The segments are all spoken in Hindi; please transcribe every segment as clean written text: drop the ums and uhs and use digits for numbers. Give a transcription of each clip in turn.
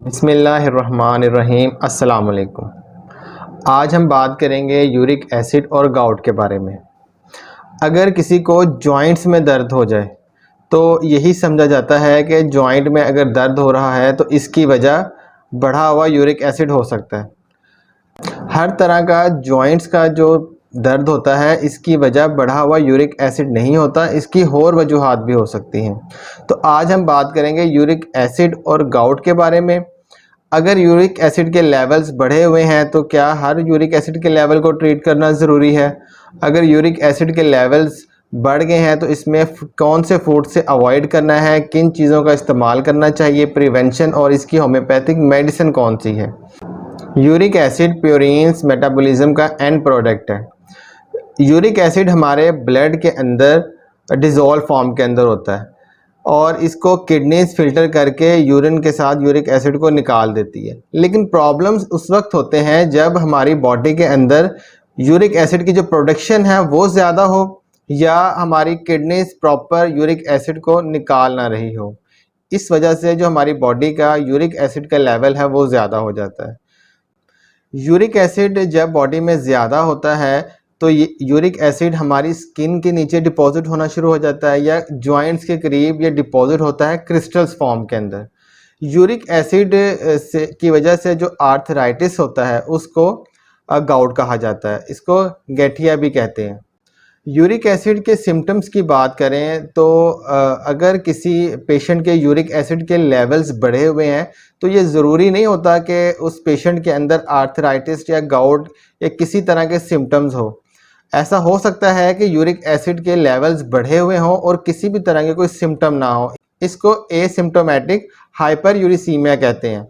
बिस्मिल्लाहिर्रहमानिर्रहीम अस्सलाम वालेकुम। आज हम बात करेंगे यूरिक एसिड और गाउट के बारे में। अगर किसी को जॉइंट्स में दर्द हो जाए तो यही समझा जाता है कि जॉइंट में अगर दर्द हो रहा है तो इसकी वजह बढ़ा हुआ यूरिक एसिड हो सकता है। हर तरह का जॉइंट्स का जो दर्द होता है इसकी वजह बढ़ा हुआ यूरिक एसिड नहीं होता, इसकी और वजूहात भी हो सकती हैं। तो आज हम बात करेंगे यूरिक एसिड और गाउट के बारे में। अगर यूरिक एसिड के लेवल्स बढ़े हुए हैं तो क्या हर यूरिक एसिड के लेवल को ट्रीट करना ज़रूरी है? अगर यूरिक एसिड के लेवल्स बढ़ गए हैं तो इसमें कौन से फूड से अवॉइड करना है, किन चीज़ों का इस्तेमाल करना चाहिए, प्रिवेंशन और इसकी होम्योपैथिक मेडिसिन कौन सी है? यूरिक एसिड प्यूरिन्स मेटाबॉलिज्म का एंड प्रोडक्ट है। यूरिक एसिड हमारे ब्लड के अंदर डिज़ोल्व फॉर्म के अंदर होता है और इसको किडनीज फिल्टर करके यूरिन के साथ यूरिक एसिड को निकाल देती है। लेकिन प्रॉब्लम्स उस वक्त होते हैं जब हमारी बॉडी के अंदर यूरिक एसिड की जो प्रोडक्शन है वो ज़्यादा हो या हमारी किडनीज प्रॉपर यूरिक एसिड को निकाल ना रही हो। इस वजह से जो हमारी बॉडी का यूरिक एसिड का लेवल है वो ज़्यादा हो जाता है। यूरिक एसिड जब बॉडी में ज़्यादा होता है तो यूरिक एसिड हमारी स्किन के नीचे डिपॉजिट होना शुरू हो जाता है या जॉइंट्स के करीब ये डिपॉजिट होता है क्रिस्टल्स फॉर्म के अंदर। यूरिक एसिड की वजह से जो आर्थराइटिस होता है उसको गाउट कहा जाता है, इसको गठिया भी कहते हैं। यूरिक एसिड के सिम्टम्स की बात करें तो अगर किसी पेशेंट के यूरिक एसिड के लेवल्स बढ़े हुए हैं तो ये ज़रूरी नहीं होता कि उस पेशेंट के अंदर आर्थराइटिस या गाउट या किसी तरह के सिम्टम्स हो। ऐसा हो सकता है कि यूरिक एसिड के लेवल्स बढ़े हुए हों और किसी भी तरह के कोई सिम्टम ना हो। इसको एसिम्टोमेटिक हाइपरयूरिसीमिया कहते हैं।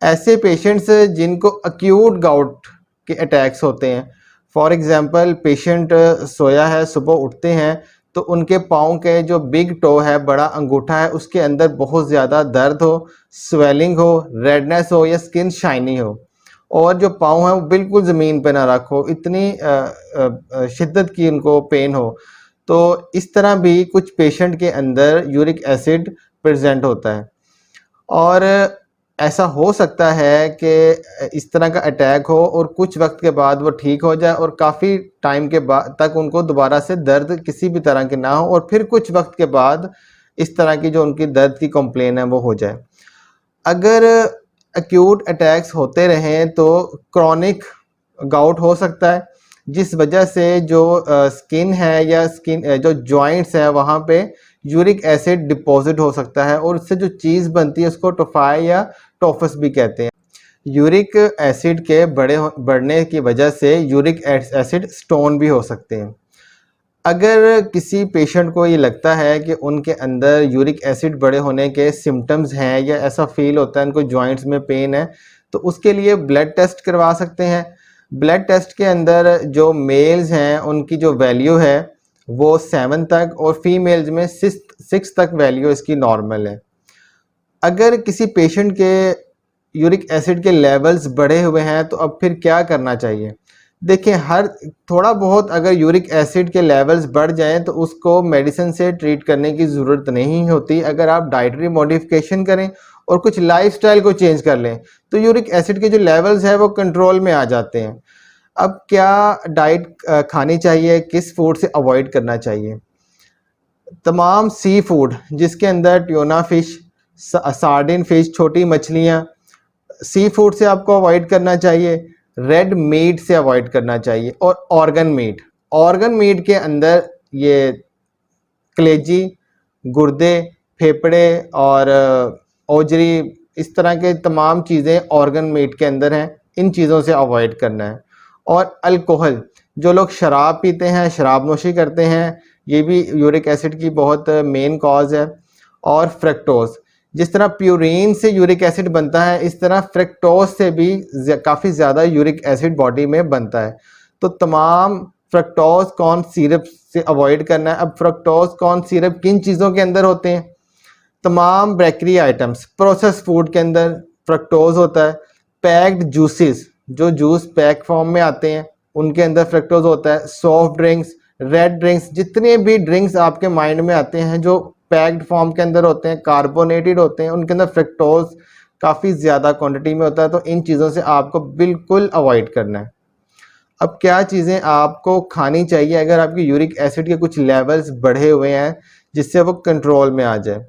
ऐसे पेशेंट्स जिनको अक्यूट गाउट के अटैक्स होते हैं, फॉर एग्ज़ाम्पल पेशेंट सोया है, सुबह उठते हैं तो उनके पाँव के जो बिग टो है, बड़ा अंगूठा है, उसके अंदर बहुत ज़्यादा दर्द हो, स्वेलिंग हो, रेडनेस हो या स्किन शाइनी हो और जो पाँव है वो बिल्कुल ज़मीन पे ना रखो, इतनी शिद्दत की उनको पेन हो। तो इस तरह भी कुछ पेशेंट के अंदर यूरिक एसिड प्रेजेंट होता है और ऐसा हो सकता है कि इस तरह का अटैक हो और कुछ वक्त के बाद वो ठीक हो जाए और काफ़ी टाइम के बाद तक उनको दोबारा से दर्द किसी भी तरह की ना हो और फिर कुछ वक्त के बाद इस तरह की जो उनकी दर्द की कंप्लेन है वो हो जाए। अगर एक्यूट अटैक्स होते रहें तो क्रॉनिक गाउट हो सकता है, जिस वजह से जो स्किन है या स्किन जो जॉइंट्स हैं वहाँ पे यूरिक एसिड डिपॉजिट हो सकता है और उससे जो चीज़ बनती है उसको टोफाई या टोफस भी कहते हैं। यूरिक एसिड के बढ़ने की वजह से यूरिक एसिड स्टोन भी हो सकते हैं। अगर किसी पेशेंट को ये लगता है कि उनके अंदर यूरिक एसिड बढ़े होने के सिम्टम्स हैं या ऐसा फील होता है उनको जॉइंट्स में पेन है तो उसके लिए ब्लड टेस्ट करवा सकते हैं। ब्लड टेस्ट के अंदर जो मेल्स हैं उनकी जो वैल्यू है वो 7 तक और फीमेल्स में 6 तक वैल्यू इसकी नॉर्मल है। अगर किसी पेशेंट के यूरिक एसिड के लेवल्स बढ़े हुए हैं तो अब फिर क्या करना चाहिए? देखिए, हर थोड़ा बहुत अगर यूरिक एसिड के लेवल्स बढ़ जाएं तो उसको मेडिसिन से ट्रीट करने की ज़रूरत नहीं होती। अगर आप डाइटरी मॉडिफिकेशन करें और कुछ लाइफस्टाइल को चेंज कर लें तो यूरिक एसिड के जो लेवल्स हैं वो कंट्रोल में आ जाते हैं। अब क्या डाइट खानी चाहिए, किस फूड से अवॉइड करना चाहिए? तमाम सी फूड जिसके अंदर ट्यूना फ़िश, सार्डिन फ़िश, छोटी मछलियाँ, सी फूड से आपको अवॉइड करना चाहिए। रेड मीट से अवॉइड करना चाहिए और ऑर्गन मीट के अंदर ये कलेजी, गुर्दे, फेफड़े और ओजरी, इस तरह के तमाम चीज़ें ऑर्गन मीट के अंदर हैं, इन चीज़ों से अवॉइड करना है। और अल्कोहल, जो लोग शराब पीते हैं, शराब नोशी करते हैं, ये भी यूरिक एसिड की बहुत मेन कॉज है। और फ्रक्टोज़, जिस तरह प्यूरिन से यूरिक एसिड बनता है इस तरह फ्रक्टोज से भी काफ़ी ज़्यादा यूरिक एसिड बॉडी में बनता है। तो तमाम फ्रक्टोज कॉर्न सिरप से अवॉइड करना है। अब फ्रक्टोज कॉर्न सिरप किन चीज़ों के अंदर होते हैं? तमाम बेकरी आइटम्स, प्रोसेस फूड के अंदर फ्रक्टोज होता है। पैक्ड जूसेस, जो जूस पैक फॉर्म में आते हैं उनके अंदर फ्रक्टोज होता है। सॉफ्ट ड्रिंक्स, रेड ड्रिंक्स, जितने भी ड्रिंक्स आपके माइंड में आते हैं जो पैक्ड फॉर्म के अंदर होते हैं, कार्बोनेटेड होते हैं, उनके अंदर फ्रक्टोज काफ़ी ज़्यादा क्वांटिटी में होता है, तो इन चीज़ों से आपको बिल्कुल अवॉइड करना है। अब क्या चीज़ें आपको खानी चाहिए अगर आपकी यूरिक एसिड के कुछ लेवल्स बढ़े हुए हैं जिससे वो कंट्रोल में आ जाए।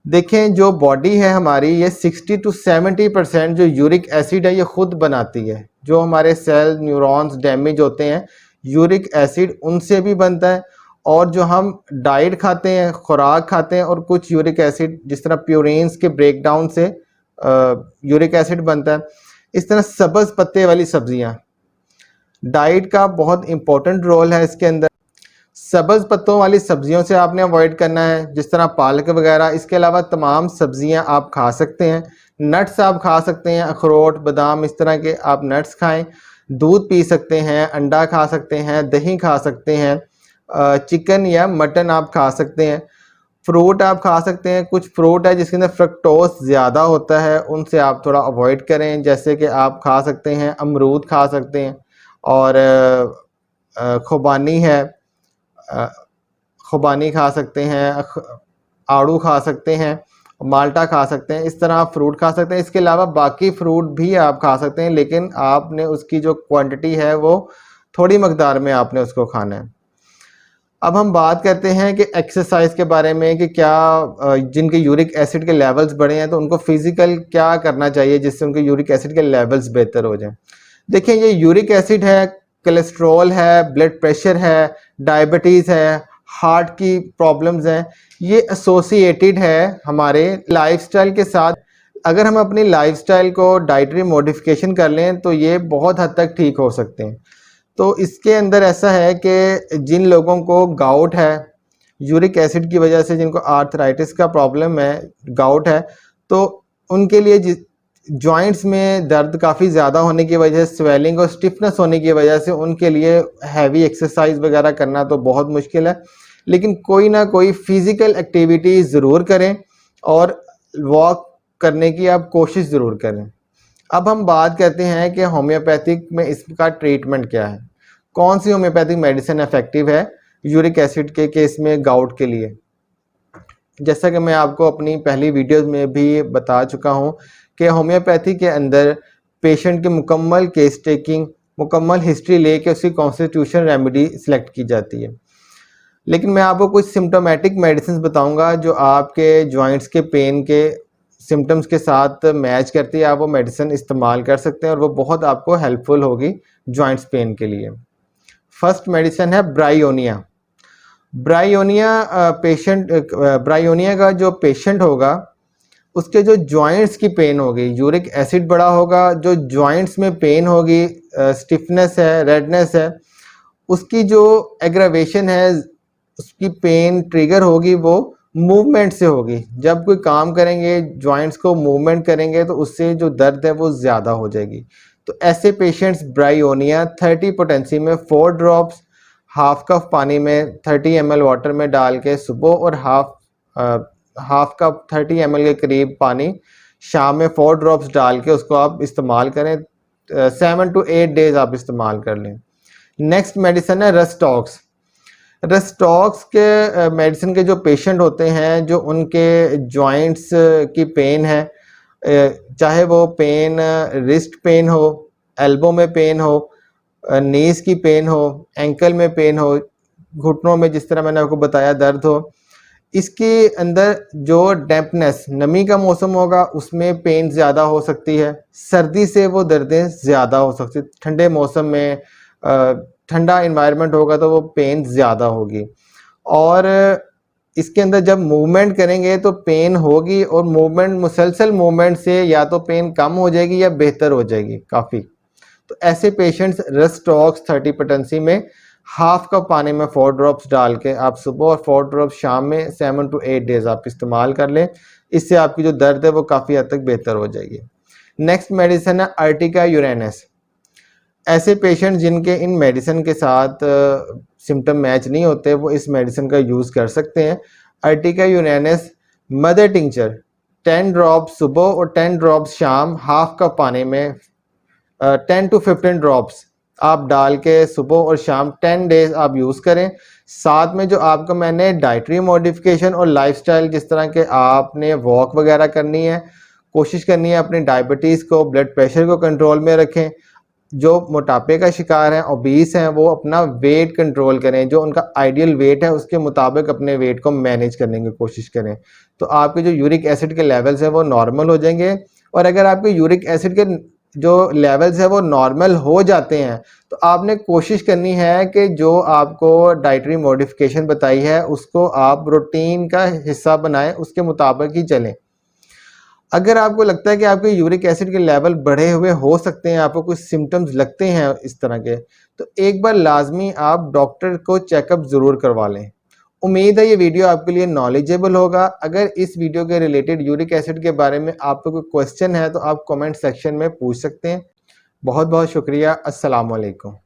देखें, जो बॉडी है हमारी, ये 60 to 70% जो यूरिक एसिड है ये खुद बनाती है। जो हमारे सेल न्यूरॉन्स डैमेज होते हैं, यूरिक एसिड उनसे भी बनता है, और जो हम डाइट खाते हैं, खुराक खाते हैं, और कुछ यूरिक एसिड जिस तरह प्यूरिन्स के ब्रेकडाउन से यूरिक एसिड बनता है। इस तरह सब्ज़ पत्ते वाली सब्जियां, डाइट का बहुत इंपॉर्टेंट रोल है इसके अंदर। सब्ज़ पत्तों वाली सब्जियों से आपने अवॉइड करना है, जिस तरह पालक वगैरह। इसके अलावा तमाम सब्जियां आप खा सकते हैं, नट्स आप खा सकते हैं, अखरोट, बादाम, इस तरह के आप नट्स खाएं। दूध पी सकते हैं, अंडा खा सकते हैं, दही खा सकते हैं, चिकन या मटन आप खा सकते हैं। फ्रूट आप खा सकते हैं। कुछ फ्रूट है जिसके अंदर फ्रक्टोज ज़्यादा होता है, उनसे आप थोड़ा अवॉइड करें। जैसे कि आप खा सकते हैं, अमरूद खा सकते हैं, और खुबानी है, खुबानी खा सकते हैं, आड़ू खा सकते हैं, माल्टा खा सकते हैं। इस तरह आप फ्रूट खा सकते हैं। इसके अलावा बाकी फ्रूट भी आप खा सकते हैं, लेकिन आपने उसकी जो क्वांटिटी है वो थोड़ी मकदार में आपने उसको खाना है। अब हम बात करते हैं कि एक्सरसाइज के बारे में, कि क्या जिनके यूरिक एसिड के लेवल्स बढ़े हैं तो उनको फिजिकल क्या करना चाहिए जिससे उनके यूरिक एसिड के लेवल्स बेहतर हो जाएं। देखिए, ये यूरिक एसिड है, कोलेस्ट्रॉल है, ब्लड प्रेशर है, डायबिटीज़ है, हार्ट की प्रॉब्लम्स हैं, ये एसोसिएटेड है हमारे लाइफस्टाइल के साथ। अगर हम अपनी लाइफस्टाइल को डाइटरी मॉडिफिकेशन कर लें तो ये बहुत हद तक ठीक हो सकते हैं। तो इसके अंदर ऐसा है कि जिन लोगों को गाउट है, यूरिक एसिड की वजह से जिनको आर्थराइटिस का प्रॉब्लम है, गाउट है, तो उनके लिए जॉइंट्स में दर्द काफ़ी ज़्यादा होने की वजह से, स्वेलिंग और स्टिफनेस होने की वजह से उनके लिए हैवी एक्सरसाइज वगैरह करना तो बहुत मुश्किल है। लेकिन कोई ना कोई फिज़िकल एक्टिविटी ज़रूर करें और वॉक करने की आप कोशिश ज़रूर करें। अब हम बात करते हैं कि होम्योपैथिक में इसका ट्रीटमेंट क्या है। कौन सी होम्योपैथिक मेडिसिन इफेक्टिव है यूरिक एसिड के केस में, गाउट के लिए। जैसा कि मैं आपको अपनी पहली वीडियो में भी बता चुका हूं कि होम्योपैथी के अंदर पेशेंट के मुकम्मल केस टेकिंग, मुकम्मल हिस्ट्री लेके उसकी कॉन्स्टिट्यूशन रेमेडी सिलेक्ट की जाती है। लेकिन मैं आपको कुछ सिम्टोमेटिक मेडिसिन बताऊंगा जो आपके जॉइंट्स के पेन के सिम्टम्स के साथ मैच करती है। आप वो मेडिसिन इस्तेमाल कर सकते हैं और वो बहुत आपको हेल्पफुल होगी जॉइंट्स पेन के लिए। फर्स्ट मेडिसिन है ब्रायोनिया। ब्रायोनिया का जो पेशेंट होगा उसके जो जॉइंट्स की पेन होगी, यूरिक एसिड बढ़ा होगा, जो जॉइंट्स में पेन होगी, स्टिफनेस है, रेडनेस है, उसकी जो एग्रावेशन है, उसकी पेन ट्रिगर होगी वो मूवमेंट से होगी। जब कोई काम करेंगे, जॉइंट्स को मूवमेंट करेंगे तो उससे जो दर्द है वो ज़्यादा हो जाएगी। तो ऐसे पेशेंट्स ब्रायोनिया 30 पोटेंसी में 4 ड्रॉप्स हाफ कप पानी में 30 ml वाटर में डाल के सुबह, और हाफ कप 30 ml के करीब पानी शाम में 4 ड्रॉप्स डाल के उसको आप इस्तेमाल करें। 7 to 8 डेज आप इस्तेमाल कर लें। नेक्स्ट मेडिसिन है रस्टॉक्स। रस्टॉक्स के मेडिसिन के जो पेशेंट होते हैं, जो उनके जॉइंट्स की पेन है, चाहे वो पेन रिस्ट पेन हो, एल्बो में पेन हो, नीज की पेन हो, एंकल में पेन हो, घुटनों में जिस तरह मैंने आपको बताया दर्द हो, इसके अंदर जो डैम्पनेस, नमी का मौसम होगा उसमें पेन ज़्यादा हो सकती है। सर्दी से वो दर्दें ज़्यादा हो सकती है। ठंडे मौसम में ठंडा इन्वायरमेंट होगा तो वो पेन ज़्यादा होगी। और इसके अंदर जब मूवमेंट करेंगे तो पेन होगी, और मूवमेंट, मुसलसल मूवमेंट से या तो पेन कम हो जाएगी या बेहतर हो जाएगी काफ़ी। तो ऐसे पेशेंट्स रस्टॉक्स 30 पोटेंसी में हाफ कप पानी में 4 ड्रॉप्स डाल के आप सुबह और 4 ड्रॉप्स शाम में 7 to 8 डेज आप इस्तेमाल कर लें। इससे आपकी जो दर्द है वो काफ़ी हद तक बेहतर हो जाएगी। नेक्स्ट मेडिसिन है अर्टिका यूरेनस। ऐसे पेशेंट जिनके इन मेडिसिन के साथ सिम्टम मैच नहीं होते वो इस मेडिसिन का यूज़ कर सकते हैं। Ertiga Uranus mother tincture 10 drops सुबह और 10 ड्रॉप्स शाम हाफ कप पानी में 10 to 15 ड्रॉप्स आप डाल के सुबह और शाम 10 डेज आप यूज़ करें। साथ में जो आपको मैंने डाइटरी मॉडिफिकेशन और लाइफस्टाइल, जिस तरह के आपने वॉक वगैरह करनी है, कोशिश करनी है अपनी डायबिटीज़ को, ब्लड प्रेशर को कंट्रोल में रखें। जो मोटापे का शिकार हैं, ओबीस हैं, वो अपना वेट कंट्रोल करें, जो उनका आइडियल वेट है उसके मुताबिक अपने वेट को मैनेज करने की कोशिश करें। तो आपके जो यूरिक एसिड के लेवल्स हैं वो नॉर्मल हो जाएंगे। और अगर आपके यूरिक एसिड के जो लेवल्स है वो नॉर्मल हो जाते हैं तो आपने कोशिश करनी है कि जो आपको डाइटरी मॉडिफिकेशन बताई है उसको आप रूटीन का हिस्सा बनाएं, उसके मुताबिक ही चलें। अगर आपको लगता है कि आपके यूरिक एसिड के लेवल बढ़े हुए हो सकते हैं, आपको कुछ सिम्टम्स लगते हैं इस तरह के, तो एक बार लाजमी आप डॉक्टर को चेकअप ज़रूर करवा लें। उम्मीद है ये वीडियो आपके लिए नॉलेजेबल होगा। अगर इस वीडियो के रिलेटेड यूरिक एसिड के बारे में आपको कोई क्वेश्चन है तो आप कमेंट सेक्शन में पूछ सकते हैं। बहुत बहुत शुक्रिया। अस्सलाम वालेकुम।